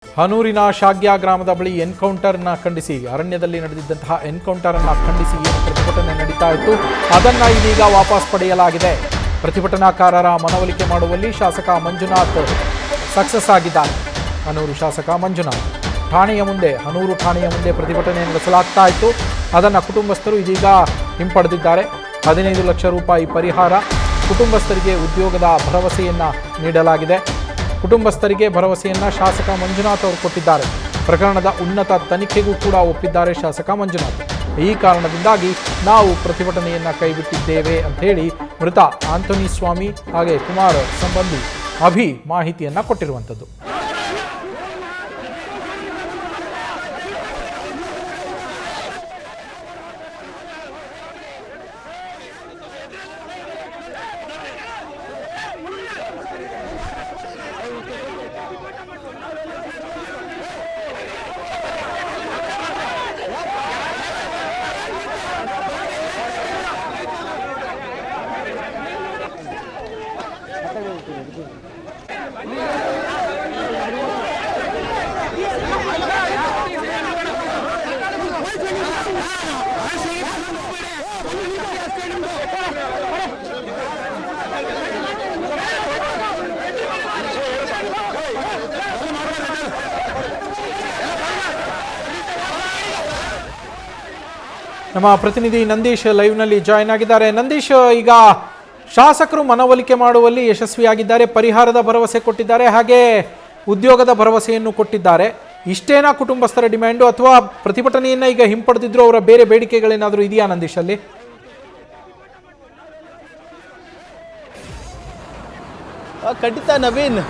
ಹನೂರಿನ ಶಾಗ್ಯ ಗ್ರಾಮದ ಬಳಿ ಎನ್ಕೌಂಟರ್ನ ಖಂಡಿಸಿ ಅರಣ್ಯದಲ್ಲಿ ನಡೆದಿದ್ದಂತಹ ಎನ್ಕೌಂಟರ್ ಅನ್ನು ಖಂಡಿಸಿ ಏನು ಪ್ರತಿಭಟನೆ ನಡೀತಾ ಇತ್ತು ಅದನ್ನು ಇದೀಗ ವಾಪಸ್ ಪಡೆಯಲಾಗಿದೆ. ಪ್ರತಿಭಟನಾಕಾರರ ಮನವೊಲಿಕೆ ಮಾಡುವಲ್ಲಿ ಶಾಸಕ ಮಂಜುನಾಥ್ ಸಕ್ಸಸ್ ಆಗಿದ್ದಾರೆ. ಹನೂರು ಶಾಸಕ ಮಂಜುನಾಥ್ ಹನೂರು ಠಾಣೆಯ ಮುಂದೆ ಪ್ರತಿಭಟನೆ ನಡೆಸಲಾಗ್ತಾ ಇತ್ತು. ಅದನ್ನು ಕುಟುಂಬಸ್ಥರು ಇದೀಗ ಹಿಂಪಡೆದಿದ್ದಾರೆ. 15 ಲಕ್ಷ ರೂಪಾಯಿ ಪರಿಹಾರ, ಕುಟುಂಬಸ್ಥರಿಗೆ ಉದ್ಯೋಗದ ಭರವಸೆಯನ್ನ ನೀಡಲಾಗಿದೆ. ಕುಟುಂಬಸ್ಥರಿಗೆ ಭರವಸೆಯನ್ನ ಶಾಸಕ ಮಂಜುನಾಥ್ ಅವರು ಕೊಟ್ಟಿದ್ದಾರೆ. ಪ್ರಕರಣದ ಉನ್ನತ ತನಿಖೆಗೂ ಕೂಡ ಒಪ್ಪಿದ್ದಾರೆ ಶಾಸಕ ಮಂಜುನಾಥ್. ಈ ಕಾರಣದಿಂದಾಗಿ ನಾವು ಪ್ರತಿಭಟನೆಯನ್ನ ಕೈಬಿಟ್ಟಿದ್ದೇವೆ ಅಂತ ಹೇಳಿ ಮೃತ ಆಂಟೋನಿ ಸ್ವಾಮಿ ಹಾಗೆ ಕುಮಾರ್ ಸಂಬಂಧಿ ಅಭಿ ಮಾಹಿತಿಯನ್ನ ಕೊಟ್ಟಿರುವಂಥದ್ದು. ನಮ್ಮ ಪ್ರತಿನಿಧಿ ನಂದೀಶ್ ಲೈವ್ನಲ್ಲಿ ಜಾಯ್ನ್ ಆಗಿದ್ದಾರೆ. ನಂದೀಶ್, ಈಗ ಶಾಸಕರು ಮನವೊಲಿಕೆ ಮಾಡುವಲ್ಲಿ ಯಶಸ್ವಿಯಾಗಿದ್ದಾರೆ, ಪರಿಹಾರದ ಭರವಸೆ ಕೊಟ್ಟಿದ್ದಾರೆ, ಹಾಗೆ ಉದ್ಯೋಗದ ಭರವಸೆಯನ್ನು ಕೊಟ್ಟಿದ್ದಾರೆ. ಇಷ್ಟೇನಾ ಕುಟುಂಬಸ್ಥರ ಡಿಮ್ಯಾಂಡು ಅಥವಾ ಪ್ರತಿಭಟನೆಯನ್ನ ಈಗ ಹಿಂಪಡೆದಿದ್ರು ಅವರ ಬೇರೆ ಬೇಡಿಕೆಗಳೇನಾದರೂ ಇದೆಯಾ ನಂದೀಶ್ ಅಲ್ಲಿ? ಖಂಡಿತ ನವೀನ್,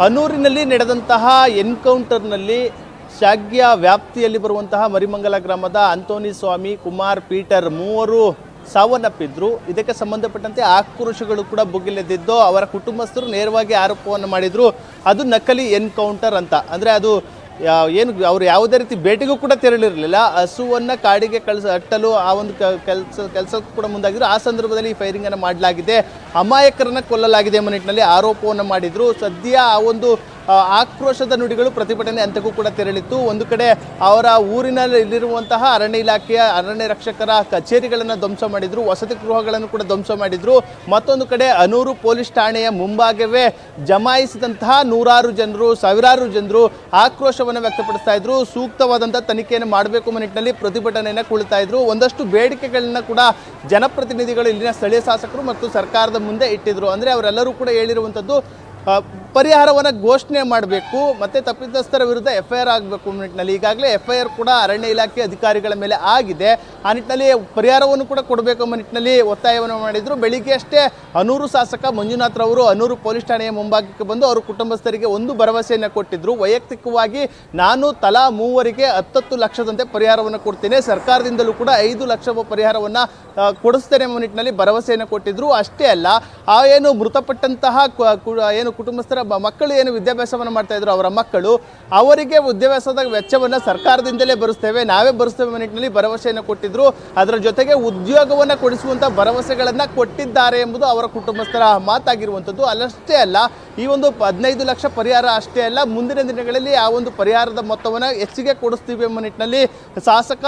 ಹನೂರಿನಲ್ಲಿ ನಡೆದಂತಹ ಎನ್ಕೌಂಟರ್ನಲ್ಲಿ ಶಾಗ್ಯ ವ್ಯಾಪ್ತಿಯಲ್ಲಿ ಬರುವಂತಹ ಮರಿಮಂಗಲ ಗ್ರಾಮದ ಆಂಟೋನಿ ಸ್ವಾಮಿ, ಕುಮಾರ್, ಪೀಟರ್ ಮೂವರು ಸಾವನ್ನಪ್ಪಿದ್ರು. ಇದಕ್ಕೆ ಸಂಬಂಧಪಟ್ಟಂತೆ ಆಕ್ರೋಶಗಳು ಕೂಡ ಭುಗಿಲೆದ್ದಿದ್ದು ಅವರ ಕುಟುಂಬಸ್ಥರು ನೇರವಾಗಿ ಆರೋಪವನ್ನು ಮಾಡಿದ್ರು. ಅದು ನಕಲಿ ಎನ್ಕೌಂಟರ್ ಅಂತ. ಅಂದರೆ ಅದು ಏನು ಅವರು ಯಾವುದೇ ರೀತಿ ಭೇಟಿಗೂ ಕೂಡ ತೆರಳಿರಲಿಲ್ಲ. ಹಸುವನ್ನು ಕಾಡಿಗೆ ಅಟ್ಟಲು ಆ ಒಂದು ಕೆಲಸಕ್ಕೂ ಕೂಡ ಮುಂದಾಗಿದ್ರು. ಆ ಸಂದರ್ಭದಲ್ಲಿ ಈ ಫೈರಿಂಗನ್ನು ಮಾಡಲಾಗಿದೆ, ಅಮಾಯಕರನ್ನು ಕೊಲ್ಲಲಾಗಿದೆ ಎಂಬ ನಿಟ್ಟಿನಲ್ಲಿ ಆರೋಪವನ್ನು ಮಾಡಿದರು. ಸದ್ಯ ಆ ಒಂದು ಆಕ್ರೋಶದ ನುಡಿಗಳು ಪ್ರತಿಭಟನೆ ಹಂತಕ್ಕೂ ಕೂಡ ತೆರಳಿತ್ತು. ಒಂದು ಕಡೆ ಅವರ ಊರಿನಲ್ಲಿ ಇಲ್ಲಿರುವಂತಹ ಅರಣ್ಯ ಇಲಾಖೆಯ ಅರಣ್ಯ ರಕ್ಷಕರ ಕಚೇರಿಗಳನ್ನು ಧ್ವಂಸ ಮಾಡಿದ್ರು, ವಸತಿ ಗೃಹಗಳನ್ನು ಕೂಡ ಧ್ವಂಸ ಮಾಡಿದ್ರು. ಮತ್ತೊಂದು ಕಡೆ ಹನೂರು ಪೊಲೀಸ್ ಠಾಣೆಯ ಮುಂಭಾಗವೇ ಜಮಾಯಿಸಿದಂತಹ ನೂರಾರು ಜನರು, ಸಾವಿರಾರು ಜನರು ಆಕ್ರೋಶವನ್ನು ವ್ಯಕ್ತಪಡಿಸ್ತಾ ಇದ್ರು. ಸೂಕ್ತವಾದಂತಹ ತನಿಖೆಯನ್ನು ಮಾಡಬೇಕು ಎಂಬ ನಿಟ್ಟಿನಲ್ಲಿ ಪ್ರತಿಭಟನೆಯನ್ನು ಕುಳಿತಾ ಇದ್ರು. ಒಂದಷ್ಟು ಬೇಡಿಕೆಗಳನ್ನ ಕೂಡ ಜನಪ್ರತಿನಿಧಿಗಳು, ಇಲ್ಲಿನ ಸ್ಥಳೀಯ ಶಾಸಕರು ಮತ್ತು ಸರ್ಕಾರದ ಮುಂದೆ ಇಟ್ಟಿದ್ರು. ಅಂದರೆ ಅವರೆಲ್ಲರೂ ಕೂಡ ಹೇಳಿರುವಂಥದ್ದು ಪರಿಹಾರವನ್ನು ಘೋಷಣೆ ಮಾಡಬೇಕು ಮತ್ತು ತಪ್ಪಿತಸ್ಥರ ವಿರುದ್ಧ FIR ಆಗಬೇಕು ನಿಟ್ಟಿನಲ್ಲಿ. ಈಗಾಗಲೇ FIR ಕೂಡ ಅರಣ್ಯ ಇಲಾಖೆ ಅಧಿಕಾರಿಗಳ ಮೇಲೆ ಆಗಿದೆ. ಆ ನಿಟ್ಟಿನಲ್ಲಿ ಪರಿಹಾರವನ್ನು ಕೂಡ ಕೊಡಬೇಕು ಎಂಬ ನಿಟ್ಟಿನಲ್ಲಿ ಒತ್ತಾಯವನ್ನು ಮಾಡಿದರು. ಬೆಳಿಗ್ಗೆ ಅಷ್ಟೇ ಹನೂರು ಶಾಸಕ ಮಂಜುನಾಥ್ ರವರು ಹನೂರು ಪೊಲೀಸ್ ಠಾಣೆಯ ಮುಂಭಾಗಕ್ಕೆ ಬಂದು ಅವರು ಕುಟುಂಬಸ್ಥರಿಗೆ ಒಂದು ಭರವಸೆಯನ್ನು ಕೊಟ್ಟಿದ್ದರು. ವೈಯಕ್ತಿಕವಾಗಿ ನಾನು ತಲಾ ಮೂವರಿಗೆ 10 ಲಕ್ಷದಂತೆ ಪರಿಹಾರವನ್ನು ಕೊಡ್ತೇನೆ, ಸರ್ಕಾರದಿಂದಲೂ ಕೂಡ 5 ಲಕ್ಷ ಪರಿಹಾರವನ್ನು ಕೊಡಿಸ್ತೇನೆ ಎಂಬ ನಿಟ್ಟಿನಲ್ಲಿ ಭರವಸೆಯನ್ನು ಕೊಟ್ಟಿದ್ದರು. ಅಷ್ಟೇ ಅಲ್ಲ, ಆ ಏನು ಮೃತಪಟ್ಟಂತಹ ಏನು ಕುಟುಂಬಸ್ಥರ ಮಕ್ಕಳು ಏನು ವಿದ್ಯಾಭ್ಯಾಸವನ್ನು ಮಾಡ್ತಾ ಇದ್ರು, ಅವರ ಮಕ್ಕಳು, ಅವರಿಗೆ ವಿದ್ಯಾಭ್ಯಾಸದ ವೆಚ್ಚವನ್ನು ಸರ್ಕಾರದಿಂದಲೇ ಭರಿಸ್ತೇವೆ, ನಾವೇ ಭರಿಸ್ತೇವೆ ಎಂಬ ನಿಟ್ಟಿನಲ್ಲಿ ಭರವಸೆಯನ್ನು ಕೊಟ್ಟಿದ್ರು. ಅದರ ಜೊತೆಗೆ ಉದ್ಯೋಗವನ್ನು ಕೊಡಿಸುವಂಥ ಭರವಸೆಗಳನ್ನು ಕೊಟ್ಟಿದ್ದಾರೆ ಎಂಬುದು ಅವರ ಕುಟುಂಬಸ್ಥರ ಮಾತಾಗಿರುವಂಥದ್ದು. ಅಲ್ಲಷ್ಟೇ ಅಲ್ಲ, ಈ ಒಂದು 15 ಲಕ್ಷ ಪರಿಹಾರ ಅಷ್ಟೇ ಅಲ್ಲ, ಮುಂದಿನ ದಿನಗಳಲ್ಲಿ ಆ ಒಂದು ಪರಿಹಾರದ ಮೊತ್ತವನ್ನು ಹೆಚ್ಚಿಗೆ ಕೊಡಿಸ್ತೀವಿ ಎಂಬ ನಿಟ್ಟಿನಲ್ಲಿ ಶಾಸಕ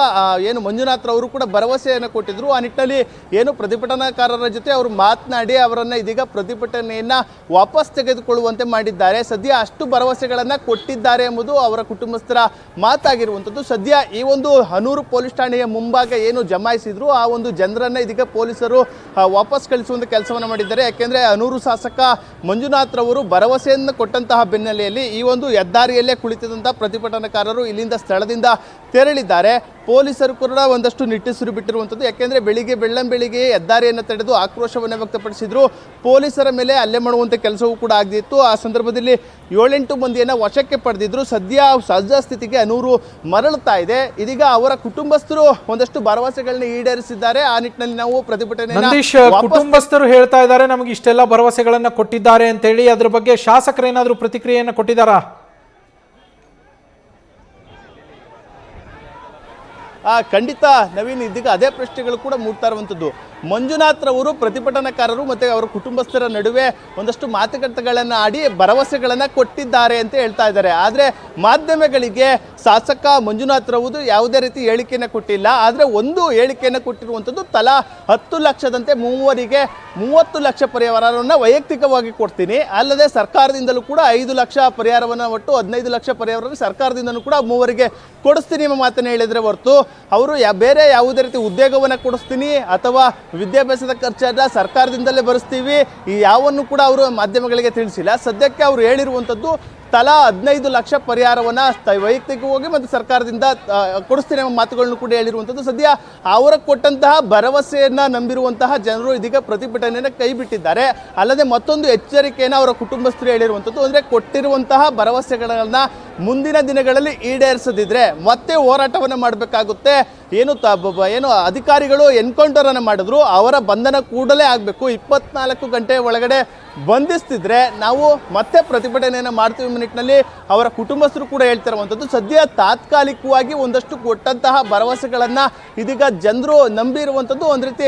ಏನು ಮಂಜುನಾಥ್ ಅವರು ಕೂಡ ಭರವಸೆಯನ್ನು ಕೊಟ್ಟಿದ್ರು. ಆ ನಿಟ್ಟಿನಲ್ಲಿ ಏನು ಪ್ರತಿಭಟನಾಕಾರರ ಜೊತೆ ಅವರು ಮಾತನಾಡಿ ಅವರನ್ನು ಇದೀಗ ಪ್ರತಿಭಟನೆಯನ್ನು ವಾಪಸ್ ತೆಗೆದುಕೊಳ್ಳುವಂತೆ ಮಾಡಿದ್ದಾರೆ. ಸದ್ಯ ಅಷ್ಟು ಭರವಸೆಗಳನ್ನು ಕೊಟ್ಟಿದ್ದಾರೆ ಎಂಬುದು ಅವರ ಕುಟುಂಬಸ್ಥರ ಮಾತಾಗಿರುವಂಥದ್ದು. ಸದ್ಯ ಈ ಒಂದು ಹನೂರು ಪೊಲೀಸ್ ಠಾಣೆಯ ಮುಂಭಾಗ ಏನು ಜಮಾಯಿಸಿದ್ರು ಆ ಒಂದು ಜನರನ್ನು ಇದೀಗ ಪೊಲೀಸರು ವಾಪಸ್ ಕಳಿಸುವಂಥ ಕೆಲಸವನ್ನು ಮಾಡಿದ್ದಾರೆ. ಯಾಕೆಂದರೆ ಹನೂರು ಶಾಸಕ ಮಂಜುನಾಥ್ ರವರು ಭರವಸೆಯನ್ನು ಕೊಟ್ಟಂತಹ ಬೆನ್ನಲೆಯಲ್ಲಿ ಈ ಒಂದು ಹೆದ್ದಾರಿಯಲ್ಲೇ ಕುಳಿತಿದ್ದಂತಹ ಪ್ರತಿಭಟನಾಕಾರರು ಇಲ್ಲಿಂದ ಸ್ಥಳದಿಂದ ತೆರಳಿದ್ದಾರೆ. ಪೊಲೀಸರು ಕೂಡ ಒಂದಷ್ಟು ನಿಟ್ಟುಸಿರು ಬಿಟ್ಟಿರುವಂಥದ್ದು. ಯಾಕೆಂದರೆ ಬೆಳ್ಳಂಬೆಳಿಗ್ಗೆ ಹೆದ್ದಾರಿಯನ್ನು ತಡೆದು ಆಕ್ರೋಶವನ್ನು ವ್ಯಕ್ತಪಡಿಸಿದ್ರು. ಪೊಲೀಸರ ಮೇಲೆ ಹಲ್ಲೆ ಮಾಡುವಂಥ ಕೆಲಸವೂ ಕೂಡ ಆಗಿತ್ತು. ಆ ಸಂದರ್ಭದಲ್ಲಿ 7-8 ಮಂದಿಯನ್ನು ವಶಕ್ಕೆ ಪಡೆದಿದ್ರು. ಸದ್ಯ ಸಹಜ ಸ್ಥಿತಿಗೆ ಹನೂರು ಮರಳುತ್ತಾ ಇದೆ. ಇದೀಗ ಅವರ ಕುಟುಂಬಸ್ಥರು ಒಂದಷ್ಟು ಭರವಸೆಗಳನ್ನ ಈಡೇರಿಸಿದ್ದಾರೆ. ಆ ನಿಟ್ಟಿನಲ್ಲಿ ನಾವು ಪ್ರತಿಭಟನೆ ಕುಟುಂಬಸ್ಥರು ಹೇಳ್ತಾ ಇದ್ದಾರೆ ನಮಗೆ ಇಷ್ಟೆಲ್ಲ ಭರವಸೆಗಳನ್ನ ಕೊಟ್ಟಿದ್ದಾರೆ ಅಂತ ಹೇಳಿ. ಅದ್ರ ಬಗ್ಗೆ ಶಾಸಕರೇನಾದರೂ ಪ್ರತಿಕ್ರಿಯೆಯನ್ನು ಕೊಟ್ಟಿದ್ದಾರಾ? ಖಂಡಿತ ನವೀನ್, ಇದೀಗ ಅದೇ ಪ್ರಶ್ನೆಗಳು ಕೂಡ ಮೂಡ್ತಾ ಇರುವಂಥದ್ದು. ಮಂಜುನಾಥ್ ರವರು ಪ್ರತಿಭಟನಾಕಾರರು ಮತ್ತು ಅವರ ಕುಟುಂಬಸ್ಥರ ನಡುವೆ ಒಂದಷ್ಟು ಮಾತುಕತೆಗಳನ್ನು ಆಡಿ ಭರವಸೆಗಳನ್ನು ಕೊಟ್ಟಿದ್ದಾರೆ ಅಂತ ಹೇಳ್ತಾ ಇದ್ದಾರೆ. ಆದರೆ ಮಾಧ್ಯಮಗಳಿಗೆ ಶಾಸಕ ಮಂಜುನಾಥ್ ರವರು ಯಾವುದೇ ರೀತಿ ಹೇಳಿಕೆಯನ್ನು ಕೊಟ್ಟಿಲ್ಲ. ಆದರೆ ಒಂದು ಹೇಳಿಕೆಯನ್ನು ಕೊಟ್ಟಿರುವಂಥದ್ದು, ತಲಾ 10 ಲಕ್ಷದಂತೆ ಮೂವರಿಗೆ 30 ಲಕ್ಷ ಪರಿಹಾರವನ್ನು ವೈಯಕ್ತಿಕವಾಗಿ ಕೊಡ್ತೀನಿ, ಅಲ್ಲದೆ ಸರ್ಕಾರದಿಂದಲೂ ಕೂಡ 5 ಲಕ್ಷ ಪರಿಹಾರವನ್ನು, ಒಟ್ಟು 15 ಲಕ್ಷ ಪರಿಹಾರವನ್ನು ಸರ್ಕಾರದಿಂದಲೂ ಕೂಡ ಮೂವರಿಗೆ ಕೊಡಿಸ್ತೀನಿ ಎಂಬ ಮಾತನ್ನು ಹೇಳಿದರೆ ಹೊರತು ಅವರು ಬೇರೆ ಯಾವುದೇ ರೀತಿ ಉದ್ಯೋಗವನ್ನು ಕೊಡಿಸ್ತೀನಿ ಅಥವಾ ವಿದ್ಯಾಭ್ಯಾಸದ ಖರ್ಚನ್ನ ಸರ್ಕಾರದಿಂದಲೇ ಭರಿಸ್ತೀವಿ ಈ ಯಾವನ್ನು ಕೂಡ ಅವರು ಮಾಧ್ಯಮಗಳಿಗೆ ತಿಳಿಸಿಲ್ಲ. ಸದ್ಯಕ್ಕೆ ಅವರು ಹೇಳಿರುವಂಥದ್ದು ತಲಾ 15 ಲಕ್ಷ ಪರಿಹಾರವನ್ನು ವೈಯಕ್ತಿಕವಾಗಿ ಮತ್ತು ಸರ್ಕಾರದಿಂದ ಕೊಡಿಸ್ತೀನಿ ಎಂಬ ಮಾತುಗಳನ್ನು ಕೂಡ ಹೇಳಿರುವಂಥದ್ದು. ಸದ್ಯ ಅವರ ಕೊಟ್ಟಂತಹ ಭರವಸೆಯನ್ನು ನಂಬಿರುವಂತಹ ಜನರು ಇದೀಗ ಪ್ರತಿಭಟನೆಯನ್ನು ಕೈ ಬಿಟ್ಟಿದ್ದಾರೆ. ಅಲ್ಲದೆ ಮತ್ತೊಂದು ಎಚ್ಚರಿಕೆಯನ್ನು ಅವರ ಕುಟುಂಬಸ್ಥರು ಹೇಳಿರುವಂಥದ್ದು, ಅಂದರೆ ಕೊಟ್ಟಿರುವಂತಹ ಭರವಸೆಗಳನ್ನು ಮುಂದಿನ ದಿನಗಳಲ್ಲಿ ಈಡೇರಿಸದಿದ್ದರೆ ಮತ್ತೆ ಹೋರಾಟವನ್ನು ಮಾಡಬೇಕಾಗುತ್ತೆ. ಏನು ಅಧಿಕಾರಿಗಳು ಎನ್ಕೌಂಟರನ್ನು ಮಾಡಿದ್ರು, ಅವರ ಬಂಧನ ಕೂಡಲೇ ಆಗಬೇಕು. 24 ಗಂಟೆ ಒಳಗಡೆ ಬಂಧಿಸ್ತಿದ್ರೆ ನಾವು ಮತ್ತೆ ಪ್ರತಿಭಟನೆಯನ್ನು ಮಾಡ್ತೀವಿ ನಿಟ್ಟಿನಲ್ಲಿ ಅವರ ಕುಟುಂಬಸ್ಥರು ಕೂಡ ಹೇಳ್ತಿರುವಂಥದ್ದು. ಸದ್ಯ ತಾತ್ಕಾಲಿಕವಾಗಿ ಒಂದಷ್ಟು ಕೊಟ್ಟಂತಹ ಭರವಸೆಗಳನ್ನು ಇದೀಗ ಜನರು ನಂಬಿರುವಂಥದ್ದು. ಒಂದು ರೀತಿ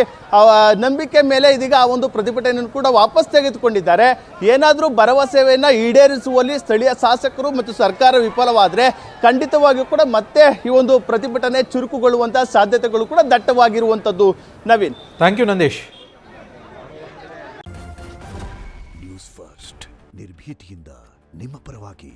ನಂಬಿಕೆ ಮೇಲೆ ಇದೀಗ ಆ ಒಂದು ಪ್ರತಿಭಟನೆಯನ್ನು ಕೂಡ ವಾಪಸ್ ತೆಗೆದುಕೊಂಡಿದ್ದಾರೆ. ಏನಾದರೂ ಭರವಸೆಯನ್ನು ಈಡೇರಿಸುವಲ್ಲಿ ಸ್ಥಳೀಯ ಶಾಸಕರು ಮತ್ತು ಸರ್ಕಾರ ವಿಫಲವಾದರೆ ಖಂಡಿತವಾಗಿಯೂ ಕೂಡ ಮತ್ತೆ ಈ ಒಂದು ಪ್ರತಿಭಟನೆ ಚುರುಕುಗೊಳ್ಳುವಂತಹ ಸಾಧ್ಯತೆಗಳು ಕೂಡ ದಟ್ಟವಾಗಿರುವಂಥದ್ದು. Naveen, thank you Nandish. News first ನಿರ್ಭೀತಿಯಿಂದ ನಿಮ್ಮ ಪರವಾಗಿ.